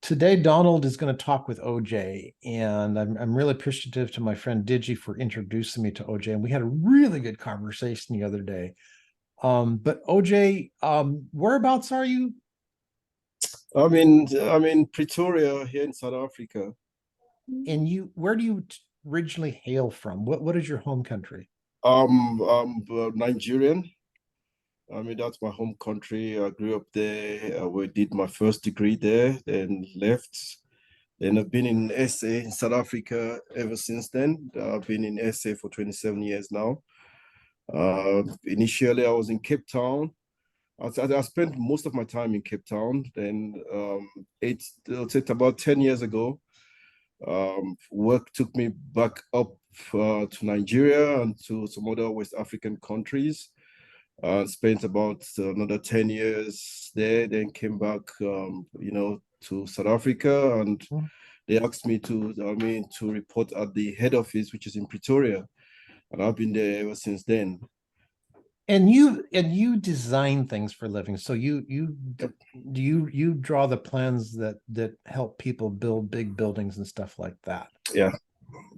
Today, Donald is going to talk with OJ, and I'm really appreciative to my friend Digi for introducing me to OJ. And we had a really good conversation the other day. But OJ, whereabouts are you? I'm in Pretoria here in South Africa. And where do you originally hail from? What is your home country? I'm Nigerian. That's my home country. I grew up there. We did my first degree there, then left. Then I've been in SA in South Africa ever since then. I've been in SA for 27 years now. Initially, I was in Cape Town. I spent most of my time in Cape Town. Then, it'll take about 10 years ago. Work took me back up to Nigeria and to some other West African countries. Spent about another 10 years there, then came back, to South Africa. And they asked me to report at the head office, which is in Pretoria. And I've been there ever since then. And you design things for a living. So you Yep. do you draw the plans that help people build big buildings and stuff like that. Yeah.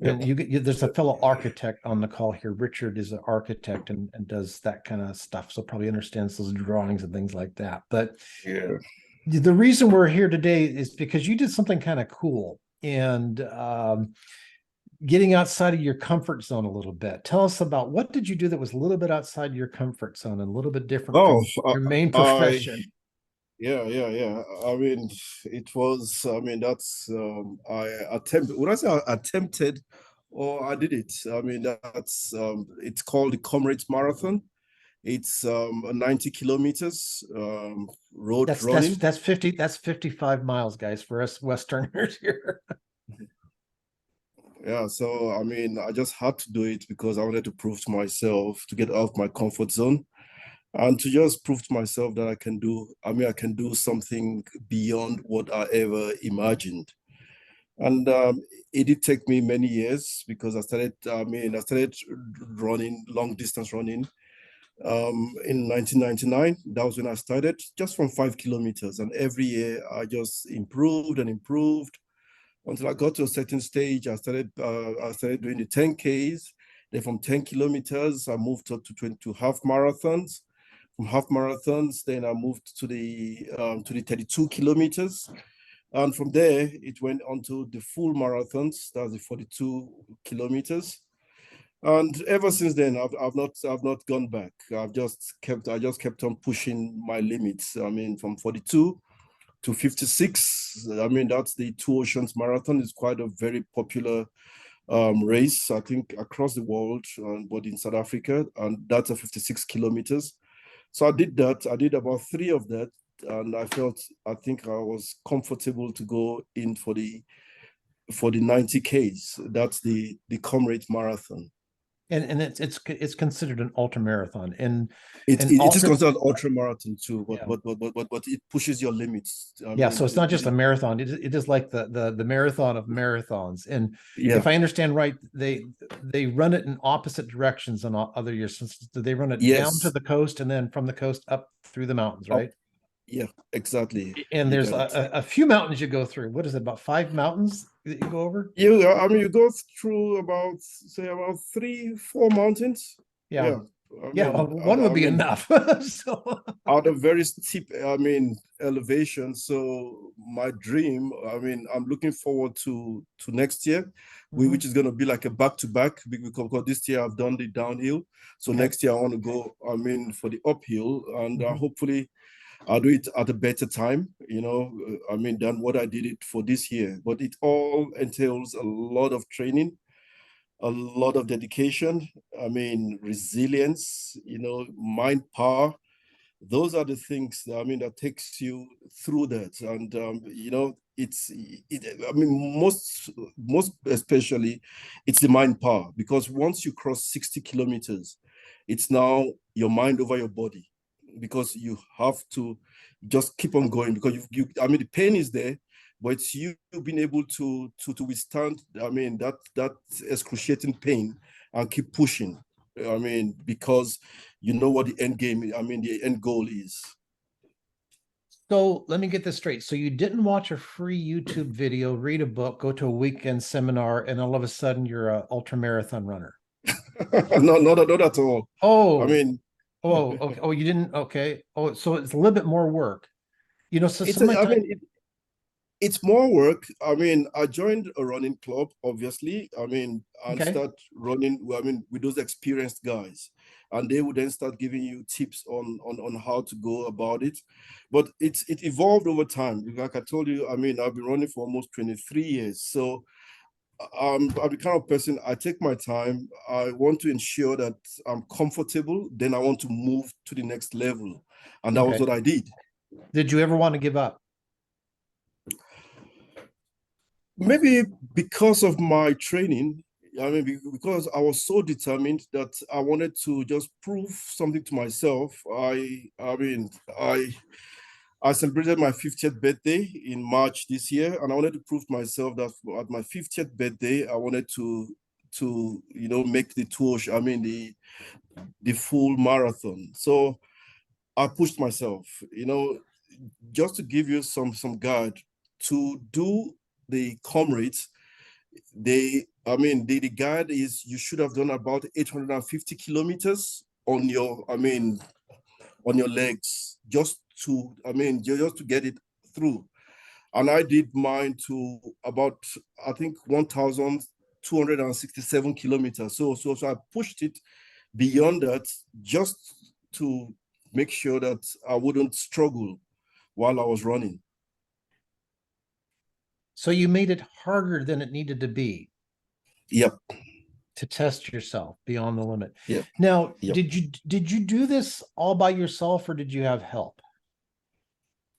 Yep. And there's a fellow architect on the call here. Richard is an architect and does that kind of stuff. So probably understands those drawings and things like that. But Yeah. the reason we're here today is because you did something kind of cool and getting outside of your comfort zone a little bit. Tell us about what did you do that was a little bit outside your comfort zone and a little bit different Oh, from your main I profession. yeah. It was. I attempted. When I say I attempted, or I did it. That's. It's called the Comrades Marathon. It's 90 kilometers road That's that's running. that's 50 that's 55 miles, guys, for us Westerners here. Yeah, so I just had to do it because I wanted to prove to myself to get out of my comfort zone and to just prove to myself that I can do something beyond what I ever imagined. And it did take me many years because I started running long distance running in 1999. That was when I started, just from 5 kilometers. And every year I just improved and improved until I got to a certain stage. I started doing the 10Ks. Then from 10 kilometers, I moved up to 20 to half marathons. From half marathons, then I moved to the 32 kilometers. And from there, it went on to the full marathons. That's the 42 kilometers. And ever since then, I've not gone back. I just kept on pushing my limits. From 42 to 56. That's the Two Oceans Marathon. It's quite a very popular race, I think, across the world, but in South Africa, and that's a 56 kilometers. So I did that. I did about three of that, and I think I was comfortable to go in for the 90 Ks. That's the Comrade Marathon. And it's considered an ultra marathon. And It, and it is ultra considered ultra marathon too, but yeah. it pushes your limits. Yeah, so it's not just a marathon. It is like the marathon of marathons. And Yeah. if I understand right, they run it in opposite directions on other years. So they run it down to Yes. the coast and then from the coast up through the mountains, Up. right? Yeah, exactly. And You there's got it. a few mountains you go through. What is it, about five mountains that you go over? You go through about three, four mountains. Yeah. Yeah. Yeah, well, one would be enough. So Out of very steep, elevation. So my dream, I'm looking forward to next year, Mhm. which is going to be like a back to back because this year I've done the downhill. So Okay. next year I want to go, for the uphill, and Mhm. hopefully I'll do it at a better time, than what I did it for this year. But it all entails a lot of training, a lot of dedication, resilience, mind power. Those are the things that takes you through that. And most especially it's the mind power, because once you cross 60 kilometers, it's now your mind over your body, because you have to just keep on going, because the pain is there, but it's you being able to withstand that excruciating pain and keep pushing. Because you know what the end game, the end goal is. So let me get this straight. So you didn't watch a free YouTube video, read a book, go to a weekend seminar, and all of a sudden you're a ultra marathon runner. No, not at all. I Oh, mean, oh, okay. Oh, you didn't. Okay. Oh, so it's a little bit more work. So it's some a, of I my time. mean, it's more work. I mean, I joined a running club, obviously. I mean, and Okay. start running. I mean, with those experienced guys, and they would then start giving you tips on how to go about it. But it evolved over time. Like I told you, I mean, I've been running for almost 23 years. So I'm the kind of person, I take my time. I want to ensure that I'm comfortable. Then I want to move to the next level, and that was Okay. what I did. Did you ever want to give up? Maybe because of my training, I mean, because I was so determined that I wanted to just prove something to myself. I celebrated my 50th birthday in March this year, and I wanted to prove to myself that at my 50th birthday, I wanted to make the tour. I mean, the full marathon. So I pushed myself. Just to give you some guide to do the comrades. The guide is you should have done about 850 kilometers on your legs just to get it through. And I did mine to about, I think, 1,267 kilometers. So I pushed it beyond that just to make sure that I wouldn't struggle while I was running. So you made it harder than it needed to be Yep, to test yourself beyond the limit. yep, Now, yep. did you do this all by yourself or did you have help?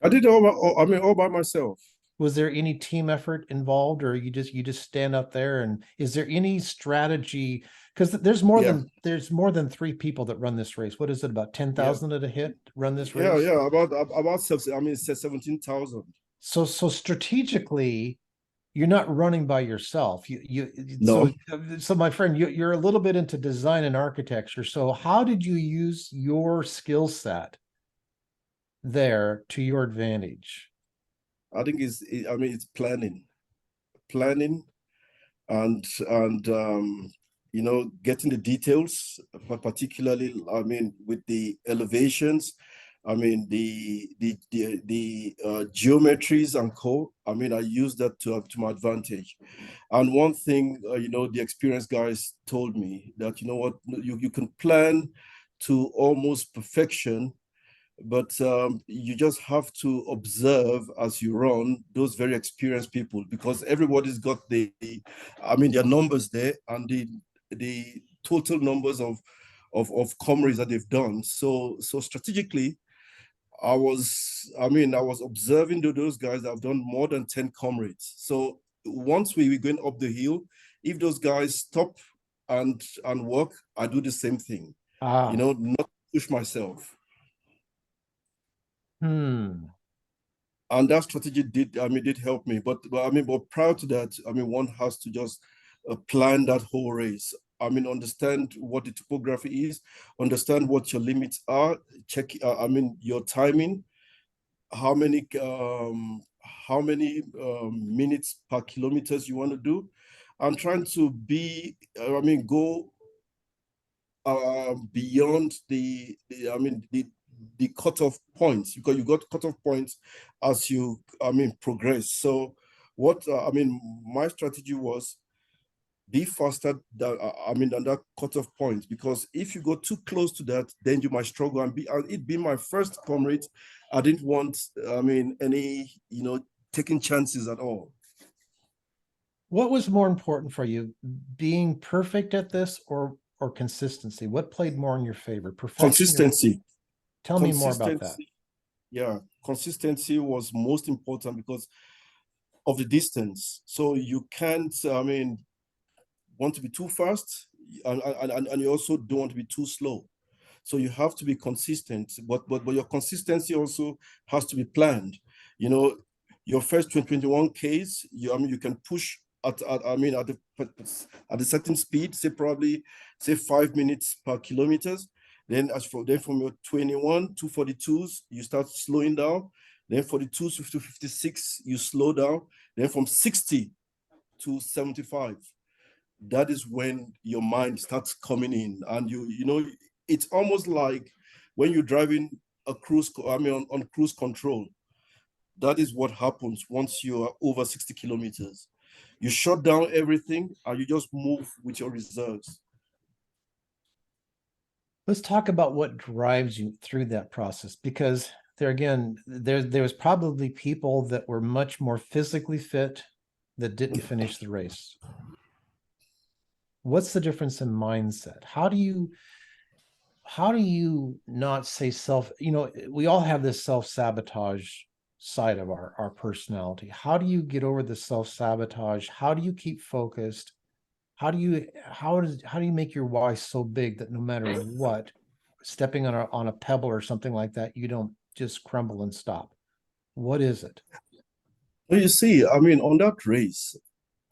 I did all by myself. Was there any team effort involved or you just stand up there, and is there any strategy? Because Yeah, there's more than three people that run this race. What is it, about yeah, 10,000 at a hit run this yeah, race? yeah. It says 17,000. So strategically, you're not running by yourself. No, So my friend, you're a little bit into design and architecture. So how did you use your skill set there to your advantage? I think it's planning, and getting the details, particularly, I mean, with the elevations, I mean, the geometries and co. I mean, I use that to my advantage. And one thing, the experienced guys told me that, you know what, you can plan to almost perfection, but you just have to observe as you run those very experienced people, because everybody's got their numbers there, and the total numbers of comrades that they've done. So strategically, I was observing those guys that have done more than 10 comrades. So once we were going up the hill, if those guys stop and walk, I do the same thing, Ah, not push myself. hmm. And that strategy did help me. But prior to that, one has to just plan that whole race. Understand what the topography is, understand what your limits are, check, your timing, how many minutes per kilometers you want to do. I'm trying to go beyond the cutoff points, because you got cutoff points as you progress. So my strategy was be faster than that cutoff point, because if you go too close to that, then you might struggle. And it being my first comrade, I didn't want any taking chances at all. What was more important for you, being perfect at this or consistency? What played more in your favor, perfection or Consistency, tell me more about that? consistency. Yeah, consistency was most important because of the distance. So you can't, want to be too fast, and you also don't want to be too slow. So you have to be consistent, but your consistency also has to be planned. You know, your first 2021 case, you can push at a certain speed, say 5 minutes per kilometers. Then from your 21 242s, you start slowing down. Then 42 to 56, you slow down. Then from 60 to 75, that is when your mind starts coming in. And you know, it's almost like when you're driving a cruise, on cruise control. That is what happens once you are over 60 kilometers. You shut down everything and you just move with your reserves. Let's talk about what drives you through that process, because there was probably people that were much more physically fit that didn't finish the race. What's the difference in mindset? How do you not say we all have this self-sabotage side of our personality. How do you get over the self-sabotage? How do you keep focused? How do you make your why so big that no matter what, stepping on a pebble or something like that, you don't just crumble and stop? What is it? Well, you see, I mean, on that race,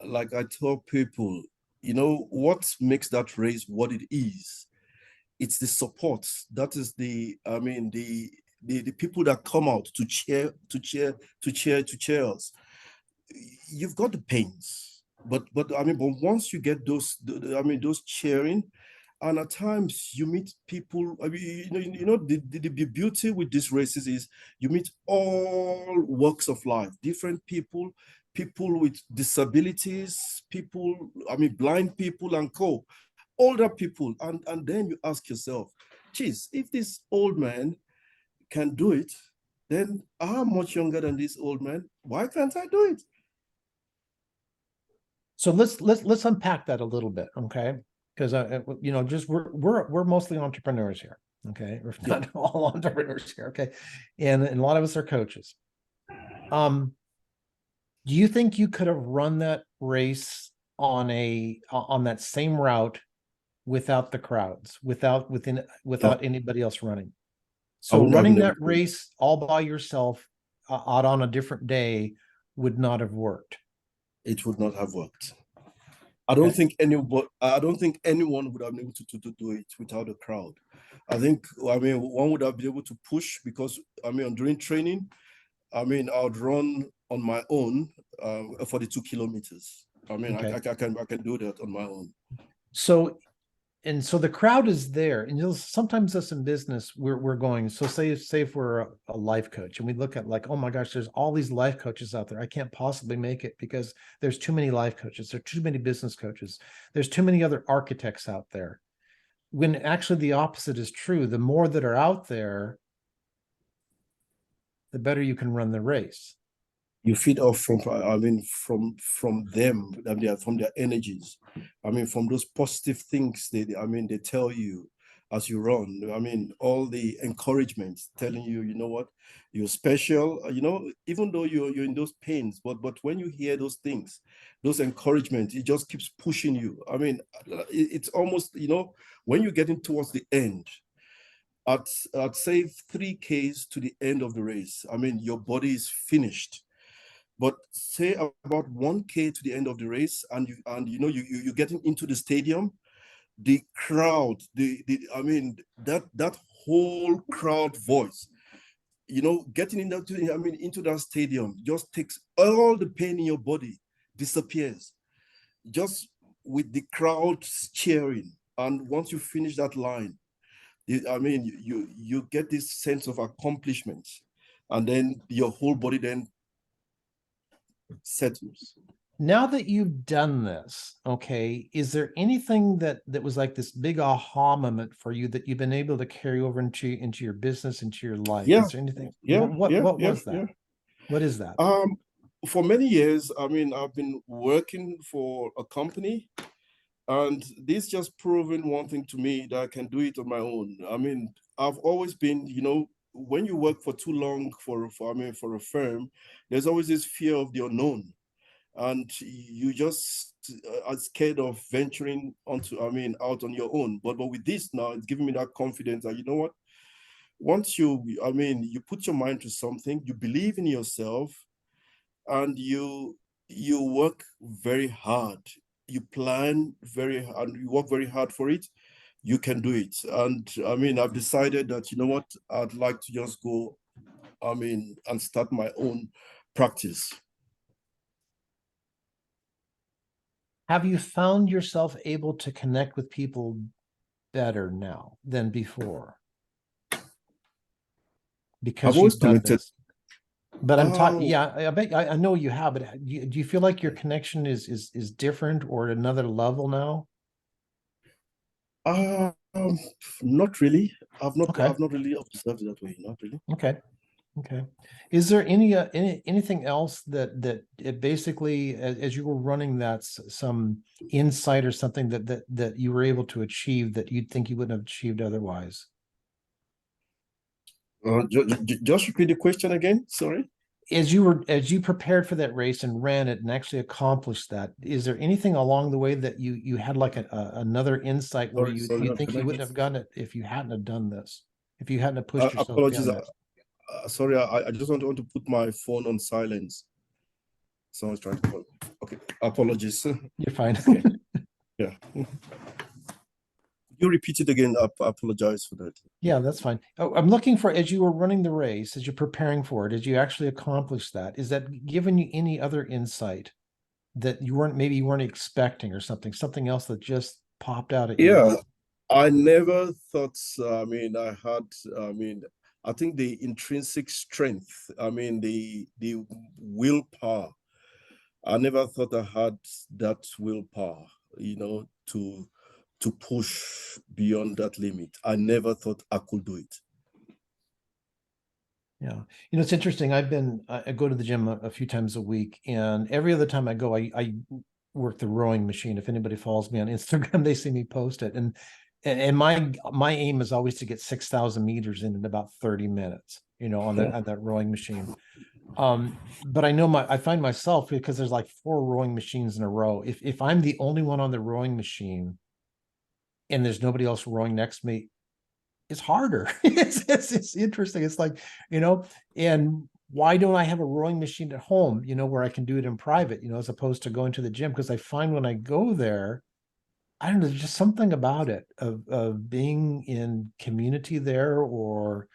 like I tell people, you know, what makes that race what it is? It's the support. That is I mean, the people that come out to cheer us. You've got the pains, but I mean, but once you get I mean, those cheering, and at times you meet people. I mean, the beauty with these races is you meet all walks of life, different people with disabilities, people, I mean, blind people and older people, and then you ask yourself, geez, if this old man can do it, then I'm much younger than this old man. Why can't I do it? So let's unpack that a little bit, okay? Because just we're mostly entrepreneurs here, okay? We're Yeah. not all entrepreneurs here, okay? And a lot of us are coaches. Do you think you could have run that race on that same route without the crowds, No, without anybody else running? I So wouldn't have running been able that to. race all by yourself out on a different day would not have worked. It would not have worked. Okay. I don't think anyone would have been able to do it without a crowd. I mean, one would have been able to push because, I mean, during training, I mean, I would run on my own 42 kilometers. I mean, Okay. I can do that on my own. So so the crowd is there, and sometimes us in business we're going. So say if we're a life coach and we look at like, oh my gosh, there's all these life coaches out there. I can't possibly make it because there's too many life coaches. There's too many business coaches. There's too many other architects out there. When actually the opposite is true. The more that are out there, the better you can run the race. You feed off from, I mean, from them, I mean, from their energies. I mean, from those positive things I mean, they tell you as you run. I mean, all the encouragement telling you, you know what, you're special. You know, even though you're in those pains, but when you hear those things, those encouragement, it just keeps pushing you. I mean, it's almost, you know, when you're getting towards the end, I'd say 3Ks to the end of the race. I mean, your body is finished, but say about 1K to the end of the race, and you know you're getting into the stadium, the crowd, the I mean, that whole crowd voice, you know, getting into that stadium just takes all the pain in your body, disappears just with the crowd cheering. And once you finish that line, I mean, you get this sense of accomplishment, and then your whole body then settles. Now that you've done this, okay, is there anything that was like this big aha moment for you that you've been able to carry over into your business, into your life? Yeah, Is there anything? yeah, yeah, What yeah, was that? yeah. What is that? For many years, I mean, I've been working for a company, and this just proven one thing to me, that I can do it on my own. I mean, I've always been, you know, when you work for too long I mean, for a firm, there's always this fear of the unknown, and you just are scared of venturing I mean, out on your own. But with this now, it's giving me that confidence that, you know what, once I mean, you put your mind to something, you believe in yourself, and you work very hard, you plan very hard, you work very hard for it, you can do it. And I mean, I've decided that, you know what, I'd like to just go and start my own practice. Have you found yourself able to connect with people better now than before I've because always you've done connected. this? But I'm talking, Oh, yeah, I bet I know you have, but do you feel like your connection is different or at another level now? um, not really. Okay, I've not really observed it that way. Not really. okay, okay. Is there anything else that it basically as you were running that some insight or something that you were able to achieve that you'd think you wouldn't have achieved otherwise? Just repeat the question again. Sorry. As you prepared for that race and ran it and actually accomplished that, is there anything along the way that you had like another insight where Sorry, you I'm think you wouldn't connected. have gotten it if you hadn't have done this, if you hadn't have pushed yourself Apologies. beyond that? Sorry, I just want to put my phone on silence. Someone's trying to call. Okay, apologies. You're fine. Okay, yeah. You repeat it again. I apologize for that. Yeah, that's fine. Oh, I'm looking for, as you were running the race, as you're preparing for it, as you actually accomplish that, is that giving you any other insight that maybe you weren't expecting or something else that just popped out at you? Yeah, I never thought. I had. I mean, I think the intrinsic strength. The willpower. I never thought I had that willpower. To push beyond that limit. I never thought I could do it. Yeah. It's interesting. I go to the gym a few times a week, and every other time I go, I work the rowing machine. If anybody follows me on Instagram, they see me post it. And my aim is always to get 6,000 meters in about 30 minutes, on that rowing machine. But I find myself, because there's like four rowing machines in a row. If I'm the only one on the rowing machine and there's nobody else rowing next to me, it's harder. It's interesting. It's like, and why don't I have a rowing machine at home, where I can do it in private, as opposed to going to the gym? Because I find when I go there, I don't know, there's just something about it of being in community there or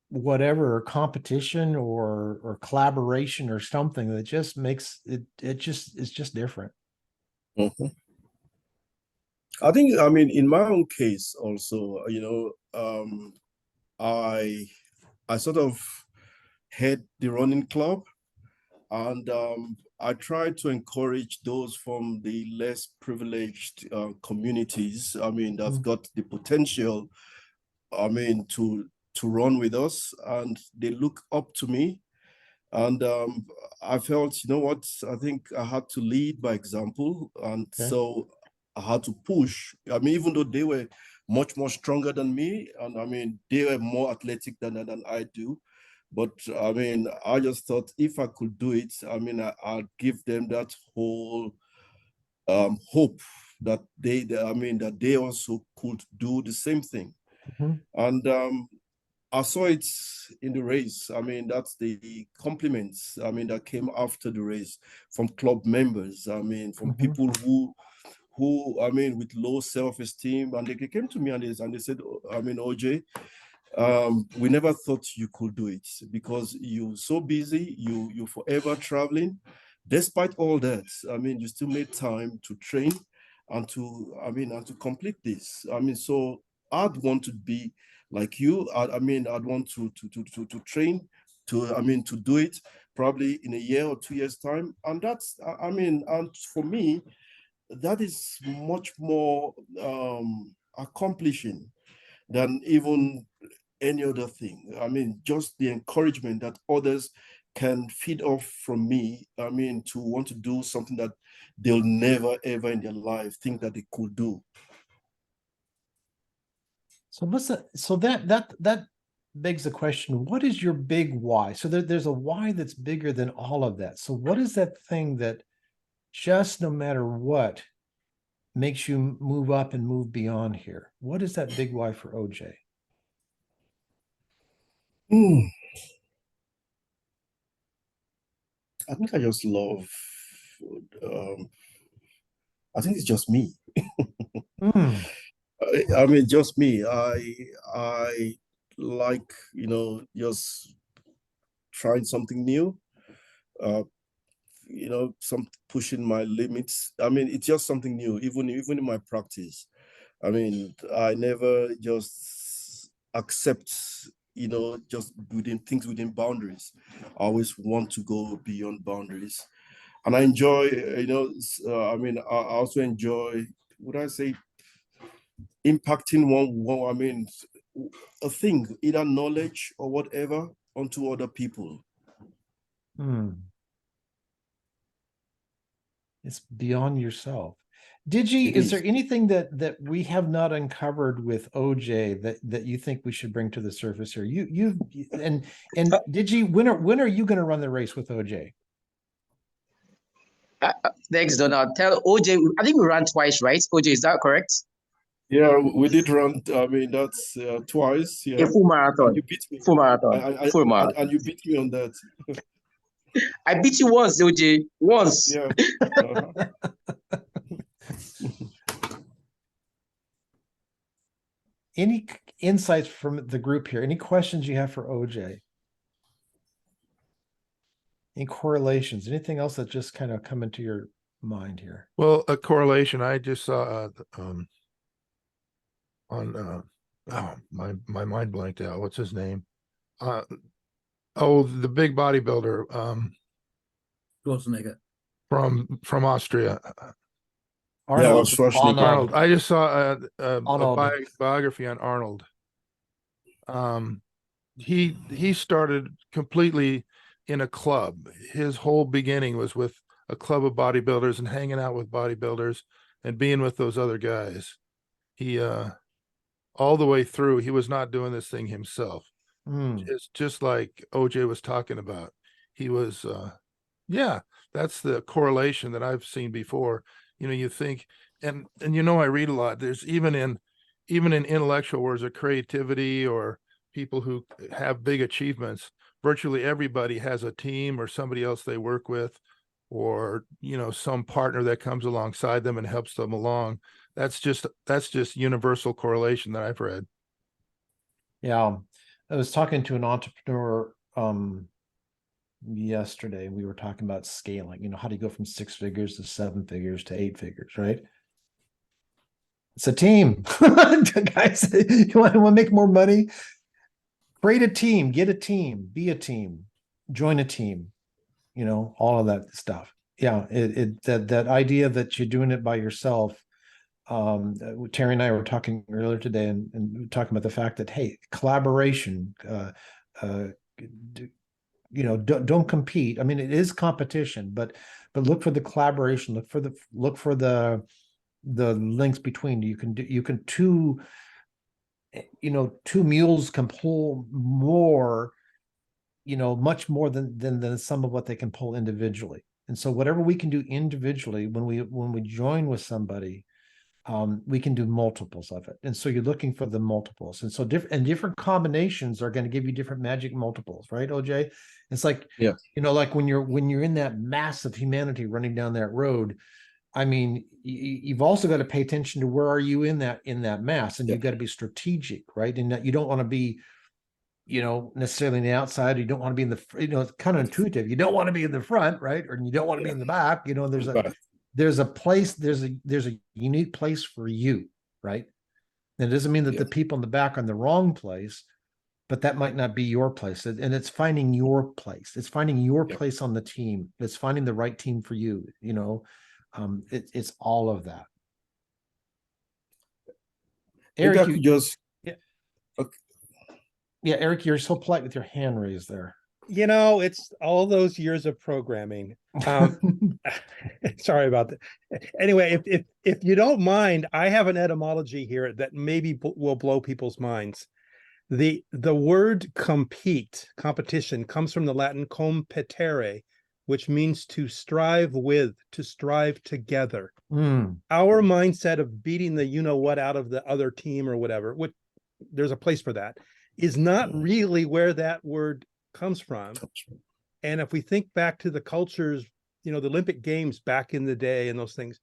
whatever, or competition or collaboration or something that just makes it's just different. Mhm. I think, in my own case also, I I sort of head the running club, and I try to encourage those from the less privileged communities. That's Mhm. got the potential. To run with us, and they look up to me. And I felt, you know what, I think I had to lead by example. And Okay. so I had to push. Even though they were much more stronger than me, and they were more athletic than I do. But I just thought if I could do it, I'd give them that whole hope that that they also could do the same thing. Mhm. And I saw it in the race. That's the compliments, that came after the race from club members. From Mhm. people with low self-esteem. And they came to me and they said, OJ, we never thought you could do it because you're so busy, you're forever traveling. Despite all that, you still made time to train and to complete this. So I'd want to be like you. I'd want to train to do it probably in a year or 2 years time. And and for me, that is much more accomplishing than even any other thing. Just the encouragement that others can feed off from me. To want to do something that they'll never ever in their life think that they could do. So that begs the question, what is your big why? So there's a why that's bigger than all of that. So what is that thing that just no matter what makes you move up and move beyond here? What is that big why for OJ? Hmm. I think I just love. Um, I think it's just me. Mm, Just me. I like just trying something new. Uh, some pushing my limits. I mean, it's just something new, even in my practice. I mean, I never just accept, just within boundaries. I always want to go beyond boundaries. And I enjoy, I also enjoy, would I say, impacting I mean, a thing, either knowledge or whatever, onto other people. It's beyond yourself. Digi, is there anything that we have not uncovered with OJ that you think we should bring to the surface here? And Digi, when are you going to run the race with OJ? Thanks, Donald. Tell OJ, I think we ran twice, right? OJ, is that correct? Yeah, we did run. I mean, that's twice. Yeah, a full marathon. And you beat me. Full marathon. Full marathon. And you beat me on that. I beat you once, OJ. Once. Yeah. Any insights from the group here? Any questions you have for OJ? Any correlations? Anything else that just kind of come into your mind here? Well, a correlation I just saw on my mind blanked out. What's his name? The big bodybuilder Schwarzenegger from Austria. Arnold. Yeah, Arnold. I just saw a biography on Arnold. He started completely in a club. His whole beginning was with a club of bodybuilders and hanging out with bodybuilders and being with those other guys. He all the way through, he was not doing this thing himself. It's just like OJ was talking about. He was that's the correlation that I've seen before. You think, and I read a lot. There's even in intellectual words of creativity or people who have big achievements, virtually everybody has a team or somebody else they work with, or some partner that comes alongside them and helps them along. That's just universal correlation that I've read. Yeah. I was talking to an entrepreneur yesterday. We were talking about scaling, how do you go from 6 figures to 7 figures to 8 figures, right? It's a team. Guys, you want to make more money? Create a team, get a team, be a team, join a team, all of that stuff. Yeah, that idea that you're doing it by yourself. Terry and I were talking earlier today and talking about the fact that, hey, collaboration, don't compete. I mean, it is competition, but look for the collaboration, look for the links between two mules can pull more, much more than the sum of what they can pull individually. And so whatever we can do individually, when we join with somebody, we can do multiples of it. And so you're looking for the multiples. And so different combinations are going to give you different magic multiples, right, OJ? It's like, yeah, like when you're in that mass of humanity running down that road, I mean, you've also got to pay attention to where are you in that mass, and you've got to be strategic, right? And that you don't want to be, necessarily in the outside. You don't want to be in the, it's kind of intuitive. You don't want to be in the front, right? Or you don't want to be in the back. There's a place, there's a unique place for you, right? And it doesn't mean that the people in the back are in the wrong place, but that might not be your place. And it's finding your place. It's finding your place on the team. It's finding the right team for you. It's all of that. Eric, Eric, you're so polite with your hand raised there. It's all those years of programming. Sorry about that. Anyway, if you don't mind, I have an etymology here that maybe will blow people's minds. The word competition comes from the Latin competere, which means to strive with, to strive together. Our mindset of beating the what out of the other team or whatever, which there's a place for that, is not really where that word comes from. And if we think back to the cultures, the Olympic Games back in the day and those things.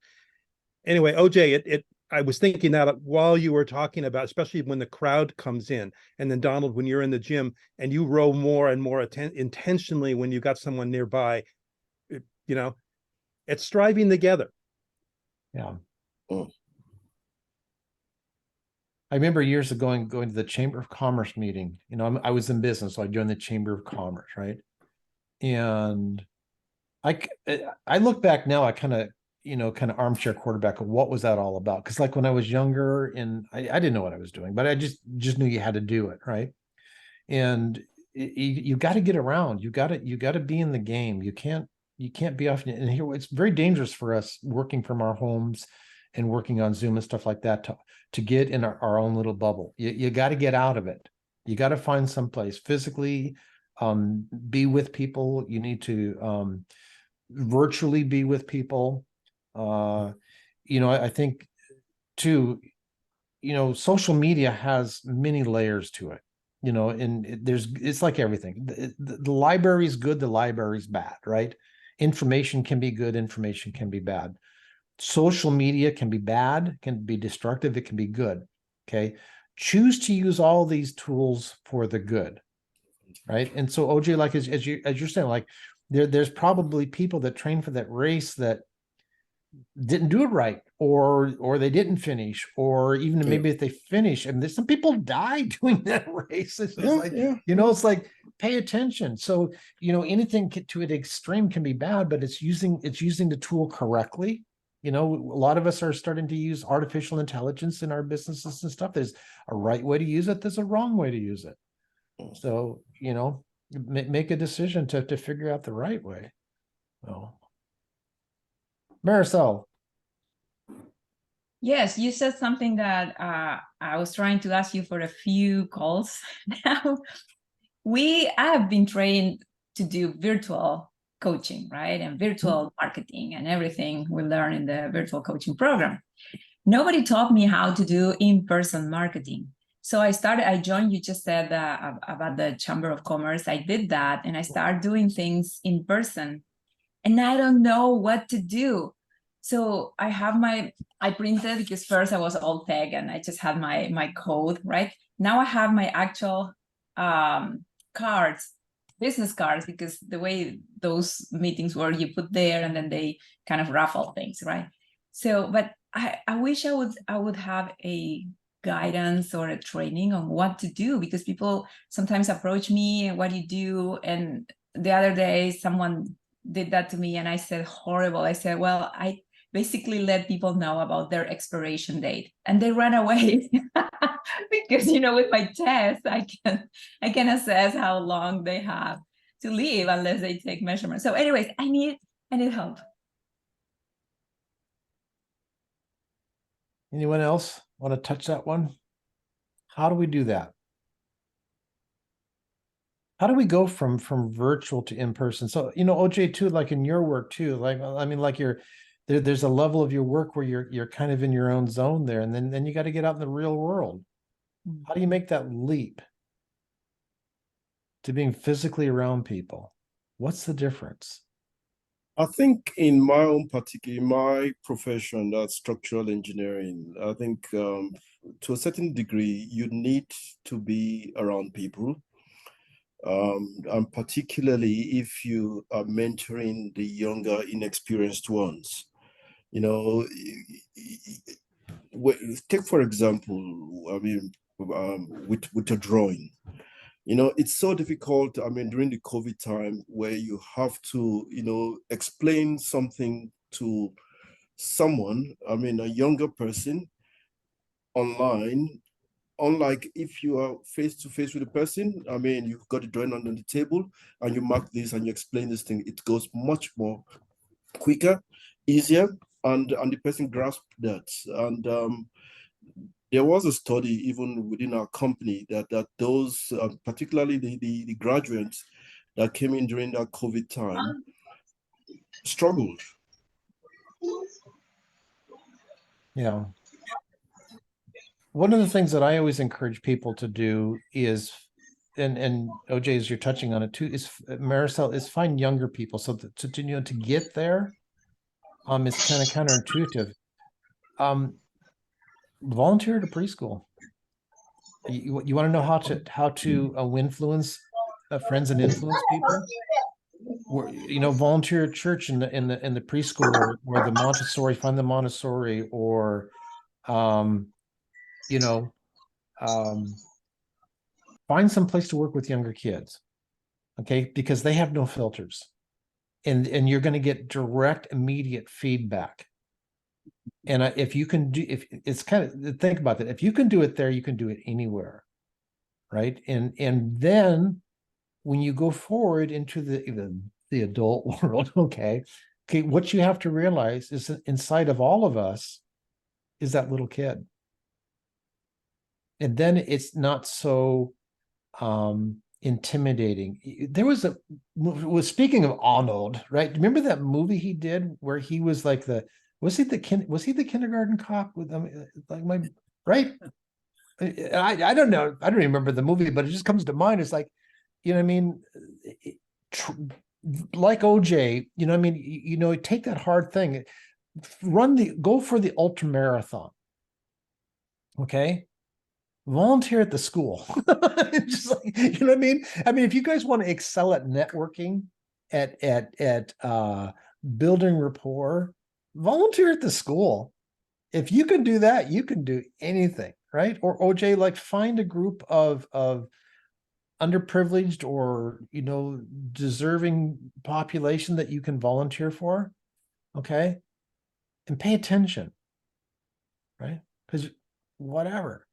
Anyway, OJ, I was thinking that while you were talking about, especially when the crowd comes in, and then Donald, when you're in the gym and you row more and more intentionally when you got someone nearby, you know, it's striving together. Yeah. Oh. I remember years ago going to the Chamber of Commerce meeting. You know, I was in business, so I joined the Chamber of Commerce, right? And I look back now, I kind of, you know, kind of armchair quarterback of what was that all about? Because like when I was younger and I didn't know what I was doing, but I just knew you had to do it, right? And you got to get around. You got to be in the game. You can't be off. And here it's very dangerous for us working from our homes and working on Zoom and stuff like that to get in our own little bubble. You got to get out of it. You got to find some place physically, be with people. You need to virtually be with people. You know, I think too, you know, social media has many layers to it, you know, and it's like everything. The library is good, the library is bad, right? Information can be good, information can be bad. Social media can be bad, can be destructive, it can be good. Okay. Choose to use all these tools for the good. Right. And so OJ, like as you're saying, like there's probably people that train for that race that didn't do it right, or they didn't finish, or even maybe if they finish, and there's some people die doing that race. It's just like, you know, it's like pay attention. So, you know, anything to an extreme can be bad, but it's using the tool correctly. You know, a lot of us are starting to use artificial intelligence in our businesses and stuff. There's a right way to use it, there's a wrong way to use it. So, you know, make a decision to figure out the right way. Oh, Marisol. Yes, you said something that I was trying to ask you for a few calls. Now, I have been trained to do virtual coaching, right? And virtual marketing and everything we learn in the virtual coaching program. Nobody taught me how to do in-person marketing. So I joined, you just said about the Chamber of Commerce. I did that and I started doing things in person and I don't know what to do. So I printed, because first I was all tech and I just had my code, right? Now I have my actual cards, business cards, because the way those meetings were, you put there and then they kind of raffle things, right? So, but I wish I would have a guidance or a training on what to do, because people sometimes approach me and what do you do? And the other day someone did that to me and I said, horrible. I said, well, I basically let people know about their expiration date and they ran away because, you know, with my test, I can assess how long they have to live unless they take measurements. So anyways, I need help. Anyone else want to touch that one? How do we do that? How do we go from virtual to in-person? So, you know, OJ too, like in your work too, like, I mean, like there's a level of your work where you're kind of in your own zone there. And then you got to get out in the real world. How do you make that leap to being physically around people? What's the difference? I think in my profession, that's structural engineering, I think to a certain degree, you need to be around people. And particularly if you are mentoring the younger, inexperienced ones. You know, take for example, I mean, with a drawing. You know, it's so difficult, I mean, during the COVID time where you have to, you know, explain something to someone, I mean, a younger person online, unlike if you are face to face with a person. I mean, you've got the drawing on the table and you mark this and you explain this thing. It goes much more quicker, easier, and the person grasps that. And there was a study even within our company that those, particularly the graduates that came in during that COVID time, struggled. Yeah. One of the things that I always encourage people to do is, and OJ, as you're touching on it too, is Marisol, is find younger people. So to you know, to get there, it's kind of counterintuitive. Volunteer at a preschool. You want to know how to influence friends and influence people? Volunteer at church in the preschool or the Montessori, find the Montessori, or you know, find some place to work with younger kids. Okay, because they have no filters. And you're going to get direct, immediate feedback. And if you can do, if it's kind of, think about that. If you can do it there, you can do it anywhere, right? And then when you go forward into the adult world, okay, what you have to realize is that inside of all of us is that little kid. And then it's not so intimidating. There was speaking of Arnold, right? Remember that movie he did where he was like was he the kindergarten cop with them, like my right? I don't know. I don't remember the movie, but it just comes to mind. It's like, you know what I mean? Like OJ, you know what I mean? Take that hard thing, go for the ultra marathon. Okay. Volunteer at the school. Just like, you know what I mean? I mean, if you guys want to excel at networking, at building rapport, volunteer at the school. If you can do that, you can do anything, right? Or OJ, like find a group of underprivileged or deserving population that you can volunteer for, okay? And pay attention, right? Because whatever.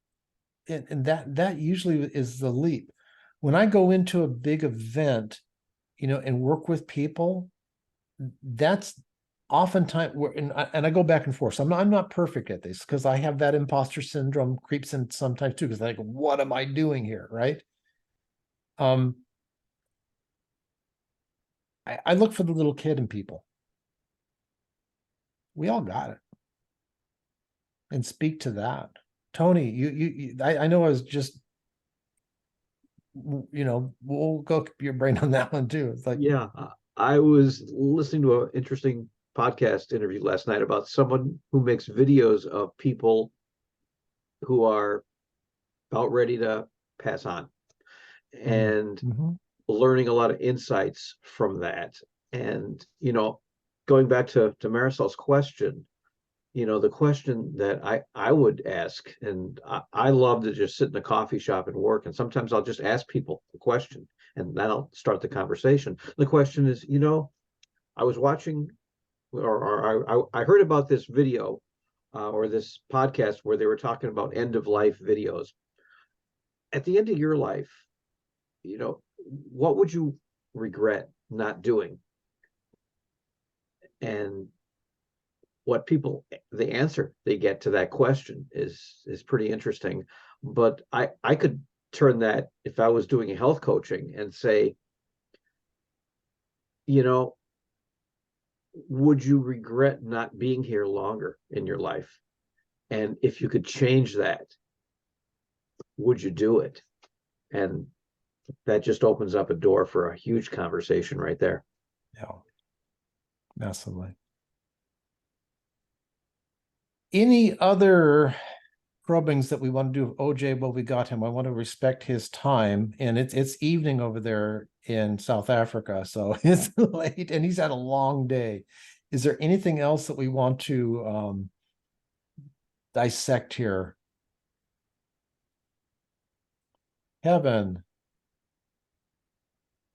And that usually is the leap. When I go into a big event, and work with people, that's oftentimes and I go back and forth. So I'm not perfect at this because I have that imposter syndrome creeps in sometimes too, because like, what am I doing here, right? I look for the little kid in people. We all got it, and speak to that. Tony, I know I was just, we'll go your brain on that one too. It's like, Yeah, I was listening to an interesting podcast interview last night about someone who makes videos of people who are about ready to pass on and learning a lot of insights from that. And, going back to Marisol's question, the question that I would ask, and I love to just sit in a coffee shop and work, and sometimes I'll just ask people the question, and then I'll start the conversation. The question is, I was watching, or I heard about this video or this podcast where they were talking about end of life videos. At the end of your life, what would you regret not doing? And what the answer they get to that question is pretty interesting. But I could turn that, if I was doing a health coaching, and say, would you regret not being here longer in your life? And if you could change that, would you do it? And that just opens up a door for a huge conversation right there. Yeah, massively. Any other probings that we want to do with OJ? Well, we got him. I want to respect his time, and it's evening over there in South Africa, so it's late, and he's had a long day. Is there anything else that we want to dissect here? Kevin.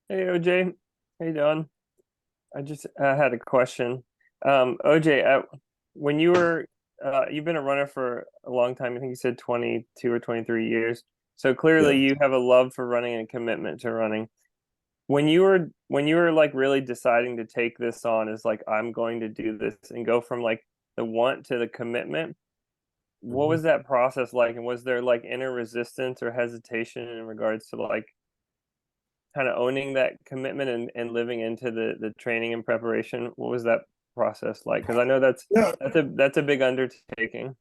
Hey, OJ, how you doing? I just had a question. OJ, when you were you've been a runner for a long time. I think you said 22 or 23 years. So clearly you have a love for running and a commitment to running. When you were like really deciding to take this on as like, I'm going to do this, and go from like the want to the commitment, what was that process like? And was there like inner resistance or hesitation in regards to like kind of owning that commitment and living into the training and preparation? What was that process like? Because I know that's a big undertaking.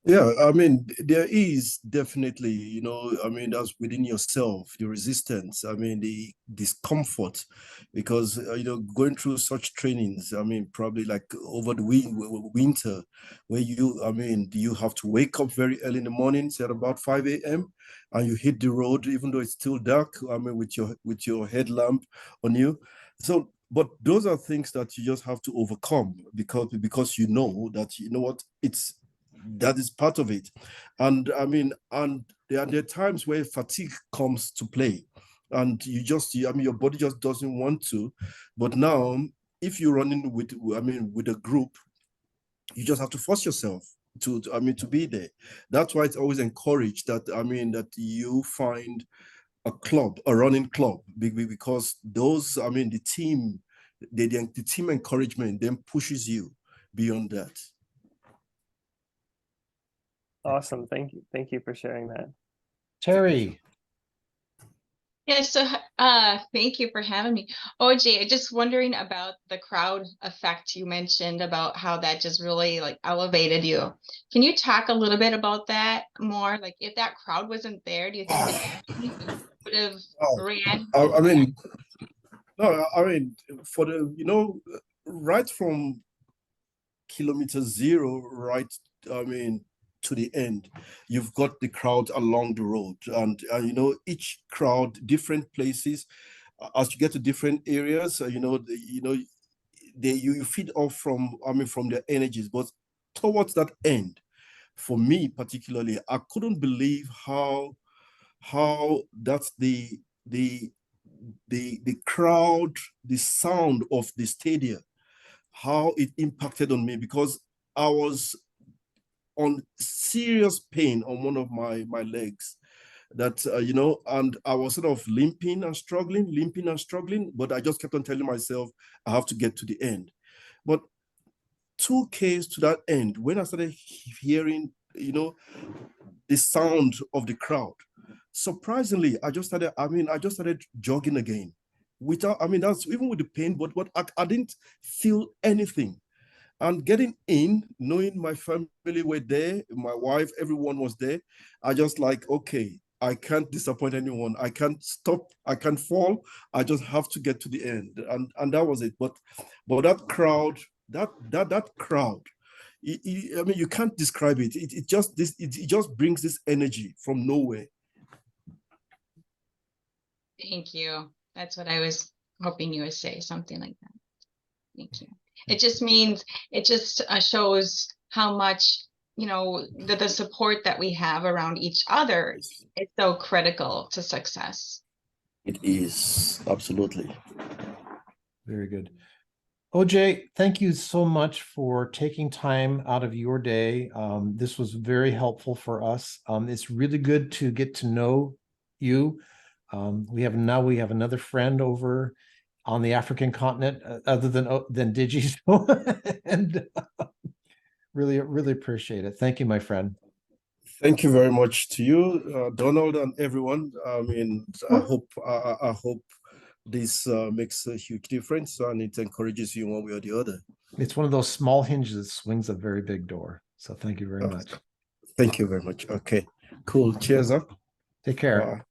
Yeah, I mean, there is definitely, I mean, that's within yourself, the resistance, I mean, the discomfort, because, going through such trainings, I mean, probably like over the winter, where I mean, you have to wake up very early in the morning, say at about 5 a.m., and you hit the road, even though it's still dark, I mean, with your headlamp on you. So, but those are things that you just have to overcome because you know that, you know what, that is part of it. And I mean, and there are times where fatigue comes to play, and I mean, your body just doesn't want to. But now, if you're running with a group, you just have to force yourself I mean, to be there. That's why it's always encouraged that, I mean, that you find a running club, because those, I mean, the team encouragement then pushes you beyond that. Awesome. Thank you for sharing that. Terry. Yes, so thank you for having me. OJ, just wondering about the crowd effect you mentioned, about how that just really like elevated you. Can you talk a little bit about that more? Like if that crowd wasn't there, do you think that you would have ran? I mean, no, I mean, right from kilometer zero, right, I mean, to the end, you've got the crowd along the road, and each crowd, different places. As you get to different areas, you feed off from, I mean, from their energies. But towards that end, for me particularly, I couldn't believe how that's the crowd, the sound of the stadium, how it impacted on me, because I was on serious pain on one of my legs, that and I was sort of limping and struggling, but I just kept on telling myself I have to get to the end. But 2Ks to that end, when I started hearing the sound of the crowd, surprisingly, I just started jogging again, without, I mean, that's even with the pain, but I didn't feel anything. And getting in, knowing my family were there, my wife, everyone was there, I just like, okay, I can't disappoint anyone. I can't stop. I can't fall. I just have to get to the end. And that was it. But that crowd, that crowd, I mean, you can't describe it. It just brings this energy from nowhere. Thank you. That's what I was hoping you would say, something like that. Thank you. It just means, it just shows how much, the support that we have around each other is so critical to success. It is, absolutely. Very good. OJ, thank you so much for taking time out of your day. This was very helpful for us. It's really good to get to know you. We have another friend over on the African continent, other than Digi. And really appreciate it. Thank you, my friend. Thank you very much to you, Donald, and everyone. I mean, I hope this makes a huge difference, and it encourages you one way or the other. It's one of those small hinges that swings a very big door. So thank you very much. Thank you very much. Okay, cool. Cheers up. Take care.